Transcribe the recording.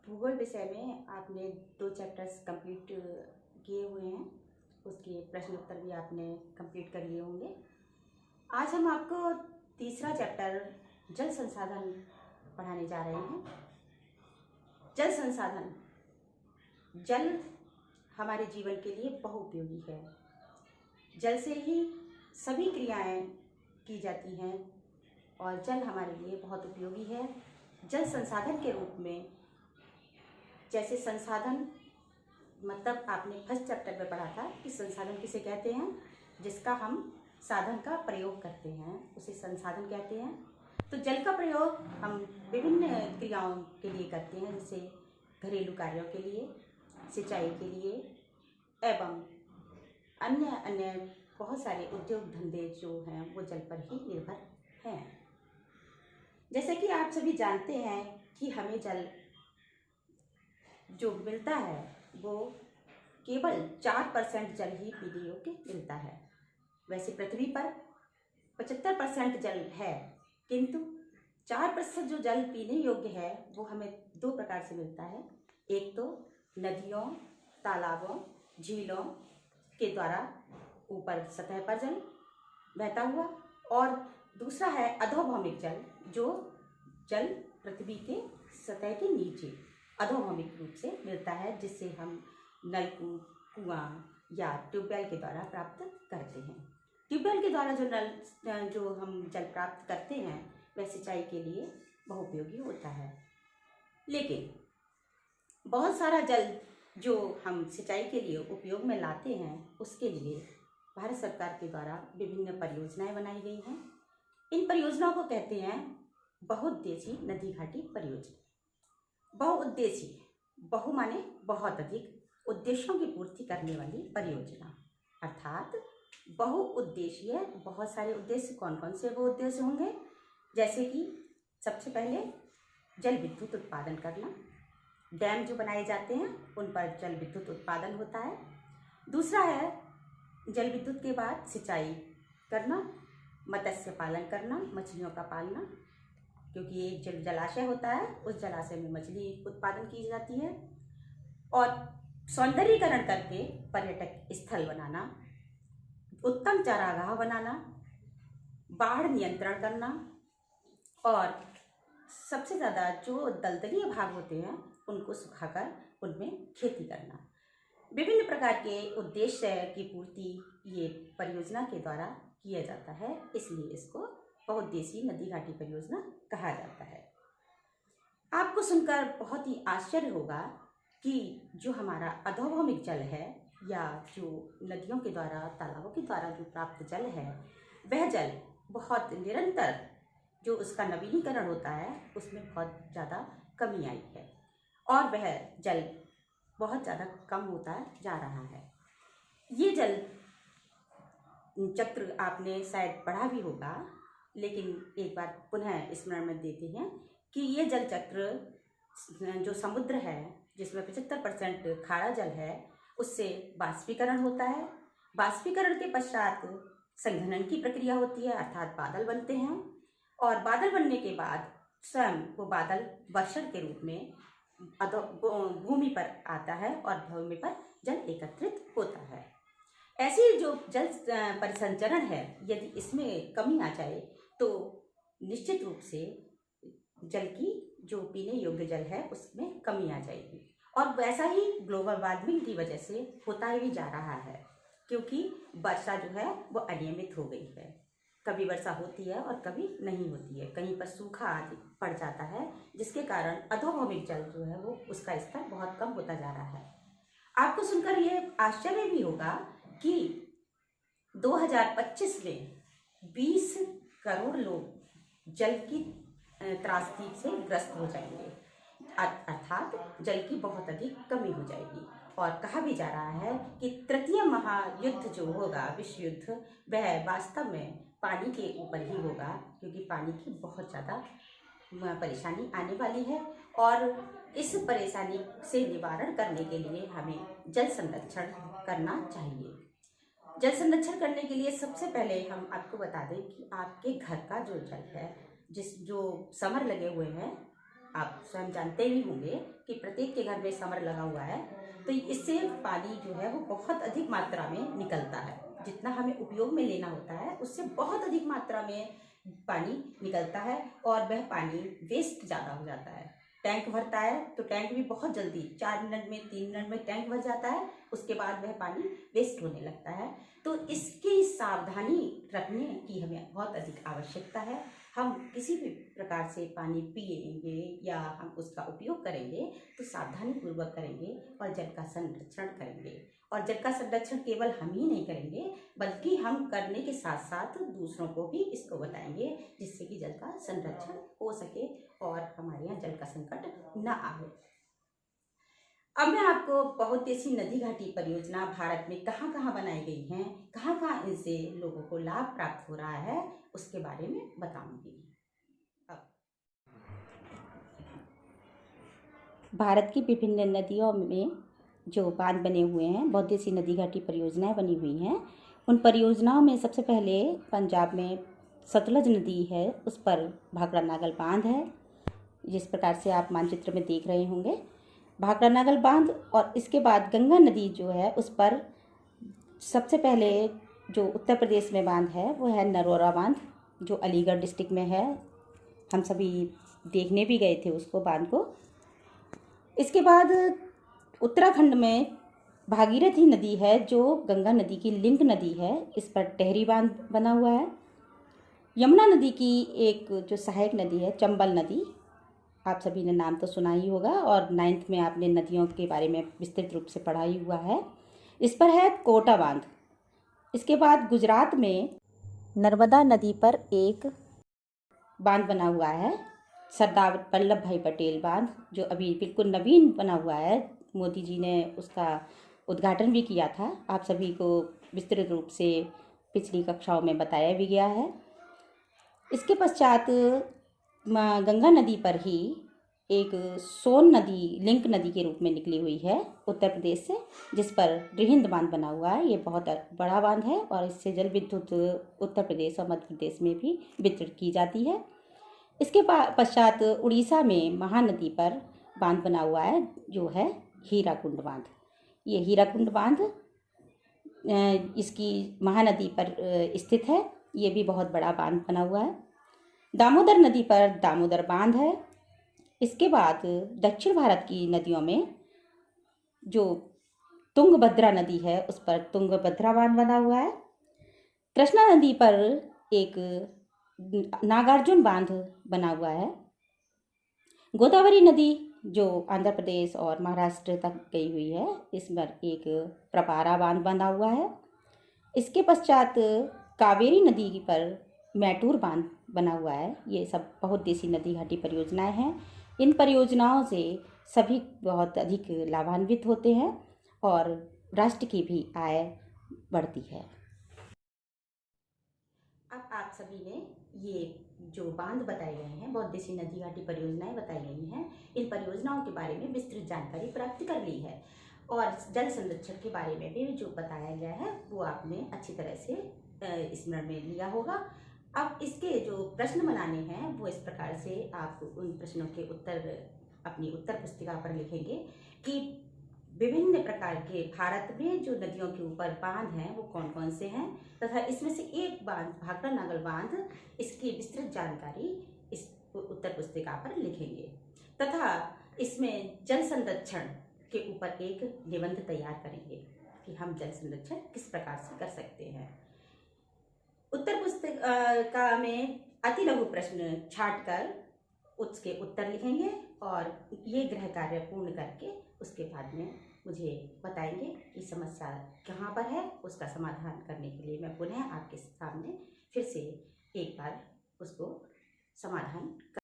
भूगोल विषय में आपने 2 चैप्टर्स कंप्लीट किए हुए हैं। उसके प्रश्न उत्तर भी आपने कंप्लीट कर लिए होंगे। आज हम आपको तीसरा चैप्टर जल संसाधन पढ़ाने जा रहे हैं। जल संसाधन, जल हमारे जीवन के लिए बहुउपयोगी है। जल से ही सभी क्रियाएं की जाती हैं और जल हमारे लिए बहुत उपयोगी है। जल संसाधन के रूप में, जैसे संसाधन मतलब आपने फर्स्ट चैप्टर में पढ़ा था कि संसाधन किसे कहते हैं, जिसका हम साधन का प्रयोग करते हैं उसे संसाधन कहते हैं। तो जल का प्रयोग हम विभिन्न क्रियाओं के लिए करते हैं, जैसे घरेलू कार्यों के लिए, सिंचाई के लिए एवं अन्य अन्य बहुत सारे उद्योग धंधे जो हैं वो जल पर ही निर्भर हैं। जैसे कि आप सभी जानते हैं कि हमें जल जो मिलता है वो केवल 4% जल ही पीने योग्य मिलता है। वैसे पृथ्वी पर 75% जल है, किंतु 4% जो जल पीने योग्य है वो हमें 2 प्रकार से मिलता है। एक तो नदियों, तालाबों, झीलों के द्वारा ऊपर सतह पर जल बहता हुआ, और दूसरा है अधोभौमिक जल, जो जल पृथ्वी के सतह के नीचे अधोभौमिक रूप से मिलता है, जिससे हम नलकूप, कुआं या ट्यूबवेल के द्वारा प्राप्त करते हैं। ट्यूबवेल के द्वारा जो हम जल प्राप्त करते हैं वह सिंचाई के लिए बहुउपयोगी होता है। लेकिन बहुत सारा जल जो हम सिंचाई के लिए उपयोग में लाते हैं उसके लिए भारत सरकार के द्वारा विभिन्न परियोजनाएं बनाई गई हैं। इन परियोजनाओं को कहते हैं बहुउद्देशीय नदी घाटी परियोजना। बहुउद्देशीय, बहु माने बहुत अधिक, उद्देश्यों की पूर्ति करने वाली परियोजना, अर्थात बहुउद्देशीय। बहुत सारे उद्देश्य, कौन कौन से वो उद्देश्य होंगे, जैसे कि सबसे पहले जल विद्युत उत्पादन करना, डैम जो बनाए जाते हैं उन पर जल विद्युत उत्पादन होता है। दूसरा है जल विद्युत के बाद सिंचाई करना, मत्स्य पालन करना, मछलियों का पालना, क्योंकि एक जल जलाशय होता है, उस जलाशय में मछली उत्पादन की जाती है। और सौंदर्यीकरण करके पर्यटक स्थल बनाना, उत्तम चारागाह बनाना, बाढ़ नियंत्रण करना, और सबसे ज़्यादा जो दलदलीय भाग होते हैं उनको सुखाकर उनमें खेती करना। विभिन्न प्रकार के उद्देश्य की पूर्ति ये परियोजना के द्वारा किया जाता है, इसलिए इसको बहुउद्देशीय नदी घाटी परियोजना कहा जाता है। आपको सुनकर बहुत ही आश्चर्य होगा कि जो हमारा अधोभौमिक जल है या जो नदियों के द्वारा, तालाबों के द्वारा जो प्राप्त जल है, वह जल बहुत निरंतर जो उसका नवीनीकरण होता है उसमें बहुत ज़्यादा कमी आई है और वह जल बहुत ज़्यादा कम होता जा रहा है। ये जल चक्र आपने शायद पढ़ा भी होगा, लेकिन एक बार पुनः स्मरण में देते हैं कि ये जल चक्र जो समुद्र है जिसमें 75% खारा जल है, उससे बाष्पीकरण होता है। बाष्पीकरण के पश्चात संघनन की प्रक्रिया होती है, अर्थात बादल बनते हैं, और बादल बनने के बाद स्वयं वो बादल वर्षण के रूप में भूमि पर आता है और भूमि पर जल एकत्रित होता है। ऐसी जो जल परिसंचरण है, यदि इसमें कमी आ जाए तो निश्चित रूप से जल की जो पीने योग्य जल है उसमें कमी आ जाएगी। और वैसा ही ग्लोबल वार्मिंग की वजह से होता ही जा रहा है, क्योंकि वर्षा जो है वो अनियमित हो गई है। कभी वर्षा होती है और कभी नहीं होती है, कहीं पर सूखा आदि पड़ जाता है, जिसके कारण अधोभौमिक जल जो है वो उसका स्तर बहुत कम होता जा रहा है। आपको सुनकर ये आश्चर्य भी होगा कि 2025 में 20 करोड़ लोग जल की त्रासदी से ग्रस्त हो जाएंगे, अर्थात जल की बहुत अधिक कमी हो जाएगी। और कहा भी जा रहा है कि तृतीय महायुद्ध जो होगा, विश्व युद्ध, वह वास्तव में पानी के ऊपर ही होगा, क्योंकि पानी की बहुत ज़्यादा परेशानी आने वाली है। और इस परेशानी से निवारण करने के लिए हमें जल संरक्षण करना चाहिए। जल संरक्षण करने के लिए सबसे पहले हम आपको बता दें कि आपके घर का जो जल है, जो समर लगे हुए हैं आप स्वयं जानते ही होंगे कि प्रत्येक के घर में समर लगा हुआ है, तो इससे पानी जो है वो बहुत अधिक मात्रा में निकलता है। जितना हमें उपयोग में लेना होता है उससे बहुत अधिक मात्रा में पानी निकलता है और वह पानी वेस्ट ज़्यादा हो जाता है। टैंक भरता है तो टैंक भी बहुत जल्दी 4 मिनट में 3 मिनट में टैंक भर जाता है, उसके बाद वह पानी वेस्ट होने लगता है। तो इसकी सावधानी रखने की हमें बहुत अधिक आवश्यकता है। हम किसी भी प्रकार से पानी पिएंगे या हम उसका उपयोग करेंगे तो सावधानी पूर्वक करेंगे और जल का संरक्षण करेंगे। और जल का संरक्षण केवल हम ही नहीं करेंगे बल्कि हम करने के साथ साथ दूसरों को भी इसको बताएंगे, जिससे कि जल का संरक्षण हो सके और हमारे यहाँ जल का संकट न आए। अब मैं आपको बहुउद्देशीय नदी घाटी परियोजना भारत में कहाँ कहाँ बनाई गई हैं, कहाँ कहाँ इनसे लोगों को लाभ प्राप्त हो रहा है, उसके बारे में बताऊंगी। अब भारत की विभिन्न नदियों में जो बांध बने हुए हैं, बहुउद्देशीय नदी घाटी परियोजनाएं बनी हुई हैं, उन परियोजनाओं में सबसे पहले पंजाब में सतलज नदी है, उस पर भाखड़ा नागल बांध है, जिस प्रकार से आप मानचित्र में देख रहे होंगे भाखड़ा नागल बांध। और इसके बाद गंगा नदी जो है उस पर सबसे पहले जो उत्तर प्रदेश में बांध है वो है नरोरा बांध, जो अलीगढ़ डिस्ट्रिक्ट में है। हम सभी देखने भी गए थे उसको, बांध को। इसके बाद उत्तराखंड में भागीरथी नदी है जो गंगा नदी की लिंक नदी है, इस पर टेहरी बांध बना हुआ है। यमुना नदी की एक जो सहायक नदी है चंबल नदी, आप सभी ने नाम तो सुना ही होगा और 9th में आपने नदियों के बारे में विस्तृत रूप से पढ़ा ही हुआ है। इस पर है कोटा बांध। इसके बाद गुजरात में नर्मदा नदी पर एक बांध बना हुआ है, सरदार वल्लभ भाई पटेल बांध, जो अभी बिल्कुल नवीन बना हुआ है। मोदी जी ने उसका उद्घाटन भी किया था, आप सभी को विस्तृत रूप से पिछली कक्षाओं में बताया भी गया है। इसके पश्चात गंगा नदी पर ही एक सोन नदी लिंक नदी के रूप में निकली हुई है उत्तर प्रदेश से, जिस पर रिहिंद बांध बना हुआ है। ये बहुत बड़ा बांध है और इससे जल विद्युत उत्तर प्रदेश और मध्य प्रदेश में भी वितरित की जाती है। इसके पश्चात उड़ीसा में महानदी पर बांध बना हुआ है जो है हीराकुंड बांध। ये हीराकुंड बांध इसकी महानदी पर स्थित है, ये भी बहुत बड़ा बांध बना हुआ है। दामोदर नदी पर दामोदर बांध है। इसके बाद दक्षिण भारत की नदियों में जो तुंगभद्रा नदी है उस पर तुंगभद्रा बांध बना हुआ है। कृष्णा नदी पर एक नागार्जुन बांध बना हुआ है। गोदावरी नदी जो आंध्र प्रदेश और महाराष्ट्र तक गई हुई है, इस पर एक प्रपारा बांध बना हुआ है। इसके पश्चात कावेरी नदी पर मैटूर बांध बना हुआ है। ये सब बहुउद्देशीय नदी घाटी परियोजनाएं हैं। इन परियोजनाओं से सभी बहुत अधिक लाभान्वित होते हैं और राष्ट्र की भी आय बढ़ती है। अब आप सभी ने ये जो बांध बताए गए हैं, बहुउद्देशीय नदी घाटी परियोजनाएं बताई गई हैं, इन परियोजनाओं के बारे में विस्तृत जानकारी प्राप्त कर ली है और जल संरक्षण के बारे में भी जो बताया गया है वो आपने अच्छी तरह से स्मरण में लिया होगा। अब इसके जो प्रश्न बनाने हैं वो इस प्रकार से आप उन प्रश्नों के उत्तर अपनी उत्तर पुस्तिका पर लिखेंगे कि विभिन्न प्रकार के भारत में जो नदियों के ऊपर बांध हैं वो कौन कौन से हैं, तथा इसमें से एक बांध भाखड़ा नागल बांध, इसकी विस्तृत जानकारी इस उत्तर पुस्तिका पर लिखेंगे तथा इसमें जल संरक्षण के ऊपर एक निबंध तैयार करेंगे कि हम जल संरक्षण किस प्रकार से कर सकते हैं। उत्तर पुस्तिका में अति लघु प्रश्न छांटकर उसके उत्तर लिखेंगे और ये गृह कार्य पूर्ण करके उसके बाद में मुझे बताएंगे कि समस्या कहाँ पर है। उसका समाधान करने के लिए मैं पुनः आपके सामने फिर से एक बार उसको समाधान